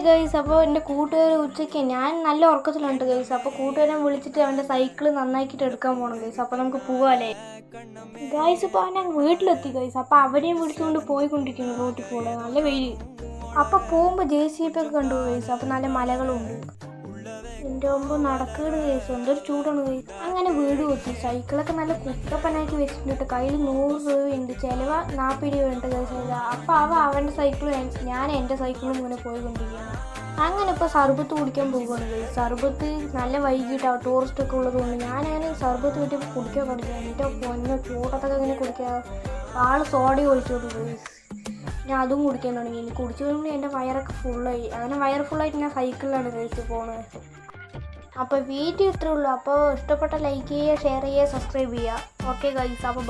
Guys, അപ്പോൾ എൻ്റെ കൂട്ടുകാർ ഉച്ചയ്ക്ക് ഞാൻ നല്ല ഉറക്കത്തിലുണ്ട് ഗൈസ്. അപ്പോൾ കൂട്ടുകാരൻ വിളിച്ചിട്ട് അവൻ്റെ സൈക്കിൾ നന്നാക്കിയിട്ട് എടുക്കാൻ പോകണം ഗൈസ്. അപ്പോൾ നമുക്ക് പോവാല്ലേ ഗൈസ്. ഇപ്പോൾ അവൻ വീട്ടിലെത്തി ഗൈസ്. അപ്പോൾ അവരെയും വിളിച്ചുകൊണ്ട് പോയിക്കൊണ്ടിരിക്കുന്നു റോട്ടിൽ കൂടെ. നല്ല വെയിൽ. അപ്പോൾ പോകുമ്പോൾ JCB ഒക്കെ കണ്ടു ഗൈസ്. അപ്പോൾ നല്ല മലകളുണ്ട്. എൻ്റെ മുമ്പ് നടക്കുകയാണ് കേസ്. എന്തൊരു ചൂടാണ് കേസ്. അങ്ങനെ വീട് കൊത്തി. സൈക്കിളൊക്കെ നല്ല കുട്ടപ്പനാക്കി വെച്ചിട്ടുണ്ട്. കയ്യിൽ 100 രൂപയുണ്ട്. ചിലവ് 40 രൂപയുണ്ട് കേസ്. അപ്പോൾ അവൻ്റെ സൈക്കിളും ഞാൻ എൻ്റെ സൈക്കിളും ഇങ്ങനെ പോയിക്കൊണ്ടിരിക്കുകയാണ്. അങ്ങനെ ഇപ്പോൾ സർബത്ത് കുടിക്കാൻ പോകുകയാണ് കേസ്. സർബത്ത് നല്ല വൈകിട്ടാണ്, ടൂറിസ്റ്റൊക്കെ ഉള്ളതുകൊണ്ട് ഞാനങ്ങനെ സർബത്ത് കിട്ടിയപ്പോൾ കുടിക്കാൻ തുടങ്ങി. എൻ്റെ പൊന്നെ ചൂടത്തൊക്കെ ഇങ്ങനെ കുടിക്കുക. ആൾ സോഡ ഒഴിച്ചോട്ട് കേസ്. ഞാൻ അതും കുടിക്കാൻ തുടങ്ങി. ഇനി കുടിച്ചു കഴിയുമ്പോൾ എൻ്റെ വയറൊക്കെ ഫുള്ളായി. അങ്ങനെ വയർ ഫുള്ളായിട്ട് ഞാൻ സൈക്കിളിലാണ് കഴിച്ച് പോകുന്നത്. അപ്പോൾ വീഡിയോ ഇത്രേ ഉള്ളൂ. അപ്പോൾ ഇഷ്ടപ്പെട്ട ലൈക്ക് ചെയ്യുക, ഷെയർ ചെയ്യുക, സബ്സ്ക്രൈബ് ചെയ്യുക. Okay guys. അപ്പോൾ